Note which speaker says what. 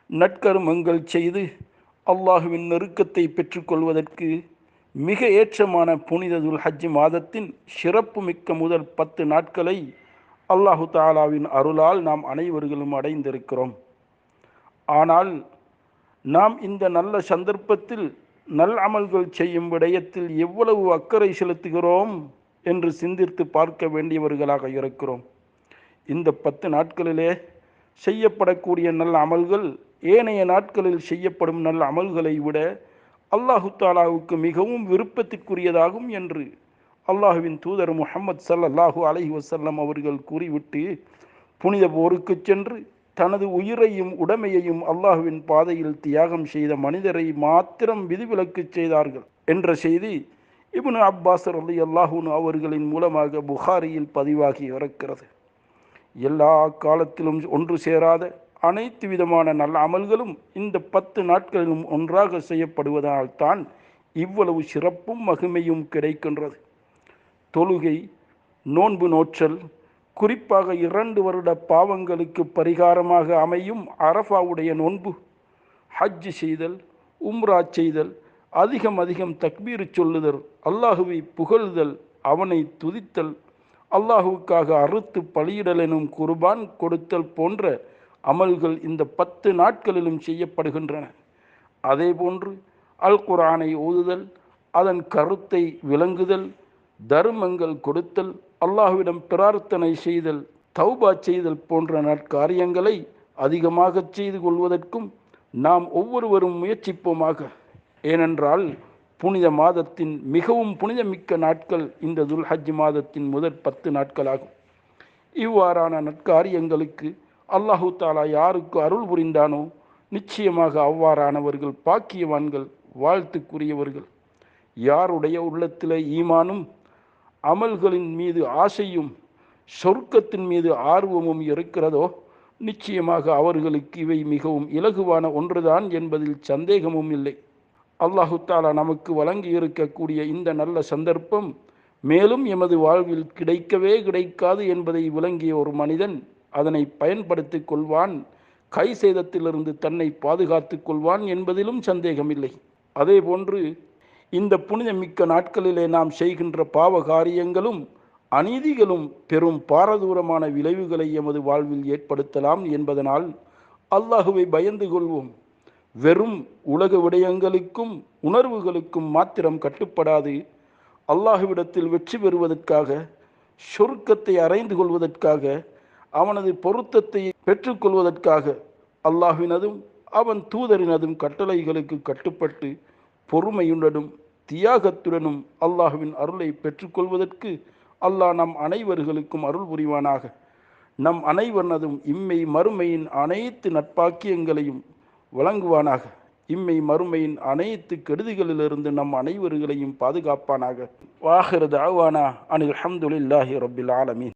Speaker 1: நற்கருமங்கள் செய்து அல்லாஹுவின் நெருக்கத்தை பெற்றுக்கொள்வதற்கு மிக ஏற்றமான புனித துல் ஹஜ் மாதத்தின் சிறப்பு மிக்க முதல் 10 நாட்களை அல்லாஹு தாலாவின் அருளால் நாம் அனைவர்களும் அடைந்திருக்கிறோம். ஆனால் நாம் இந்த நல்ல சந்தர்ப்பத்தில் நல் அமல்கள் செய்யும் விடயத்தில் எவ்வளவு அக்கறை செலுத்துகிறோம் என்று சிந்தித்து பார்க்க வேண்டியவர்களாக இருக்கிறோம். இந்த 10 நாட்களிலே செய்யப்படக்கூடிய நல்ல அமல்கள் ஏனைய நாட்களில் செய்யப்படும் நல்ல அமல்களை விட அல்லாஹு தாலாவுக்கு மிகவும் விருப்பத்திற்குரியதாகும் என்று அல்லாஹுவின் தூதர் முஹம்மது ஸல்லல்லாஹு அலைஹி வஸல்லம் அவர்கள் கூறிவிட்டு புனித போருக்கு சென்று தனது உயிரையும் உடைமையையும் அல்லாஹுவின் பாதையில் தியாகம் செய்த மனிதரை மாத்திரம் விதிவிலக்கு செய்தார்கள் என்ற செய்தி இப்னு அப்பாஸ் ரலியல்லாஹு அன்ஹு அவர்களின் மூலமாக புகாரியில் பதிவாகி இருக்கிறது. எல்லா காலத்திலும் ஒன்று சேராத அனைத்து விதமான நல்ல அமல்களும் இந்த 10 நாட்களிலும் ஒன்றாக செய்யப்படுவதனால் தான் இவ்வளவு சிறப்பும் மகிமையும் கிடைக்கின்றது. தொழுகை, நோன்பு நோற்றல், குறிப்பாக 2 வருட பாவங்களுக்கு பரிகாரமாக அமையும் அரஃபாவுடைய நோன்பு, ஹஜ் செய்தல், உம்ரா செய்தல், அதிகம் தக்பீர் சொல்லுதல், அல்லாஹுவை புகழ்தல், அவனை துதித்தல், அல்லாஹுக்காக அறுத்து பலியிடல் எனும் குர்பான் கொடுத்தல் போன்ற அமல்கள் இந்த 10 நாட்களிலும் செய்யப்படுகின்றன. அதேபோன்று அல் குர்ஆனை ஓதுதல், அதன் கருத்தை விளங்குதல், தர்மங்கள் கொடுத்தல், அல்லாஹுவிடம் பிரார்த்தனை செய்தல், தௌபா செய்தல் போன்ற நற்காரியங்களை அதிகமாக செய்து கொள்வதற்கும் நாம் ஒவ்வொருவரும் முயற்சிப்போமாக. ஏனென்றால் புனித மாதத்தின் மிகவும் புனிதமிக்க நாட்கள் இந்த துல் ஹஜ் மாதத்தின் முதல் 10 நாட்களாகும். இவ்வாறான நற்காரியங்களுக்கு அல்லாஹு தாலா யாருக்கு அருள் புரிந்தானோ நிச்சயமாக அவ்வாறானவர்கள் பாக்கியவான்கள், வாழ்த்துக்குரியவர்கள். யாருடைய உள்ளத்தில் ஈமானும் அமல்களின் மீது ஆசையும் சொர்க்கத்தின் மீது ஆர்வமும் இருக்கிறதோ நிச்சயமாக அவர்களுக்கு இவை மிகவும் இலகுவான ஒன்றுதான் என்பதில் சந்தேகமும் இல்லை. அல்லாஹு தாலா நமக்கு வழங்கி இருக்கக்கூடிய இந்த நல்ல சந்தர்ப்பம் மேலும் எமது வாழ்வில் கிடைக்கவே கிடைக்காது என்பதை விளங்கிய ஒரு மனிதன் அதனை பயன்படுத்தி கொள்வான், கை சேதத்திலிருந்து தன்னை பாதுகாத்து கொள்வான் என்பதிலும் சந்தேகமில்லை. அதே போன்று இந்த புனிதமிக்க நாட்களிலே நாம் செய்கின்ற பாவ காரியங்களும் அநீதிகளும் பெரும் பாரதூரமான விளைவுகளை எமது வாழ்வில் ஏற்படுத்தலாம் என்பதனால் அல்லாஹுவை பயந்து கொள்வோம். வெறும் உலக விடயங்களுக்கும் உணர்வுகளுக்கும் மாத்திரம் கட்டுப்படாது அல்லாஹுவிடத்தில் வெற்றி பெறுவதற்காக, சொர்க்கத்தை அடைந்து கொள்வதற்காக, அவனது பொருத்தத்தை பெற்றுக்கொள்வதற்காக அல்லாஹ்வினதும் அவன் தூதரினதும் கட்டளைகளுக்கு கட்டுப்பட்டு பொறுமையுடனும் தியாகத்துடனும் அல்லாஹுவின் அருளை பெற்றுக்கொள்வதற்கு அல்லாஹ் நம் அனைவர்களுக்கும் அருள் புரிவானாக. நம் அனைவரனதும் இம்மை மறுமையின் அனைத்து நட்பாக்கியங்களையும் வழங்குவானாக. இம்மை மறுமையின் அனைத்து கெடுதிகளிலிருந்து நம் அனைவர்களையும் பாதுகாப்பானாக. வாஹிரு தஅவானா அனில் ஹம்துலில்லாஹி ரப்பில் ஆலமீன்.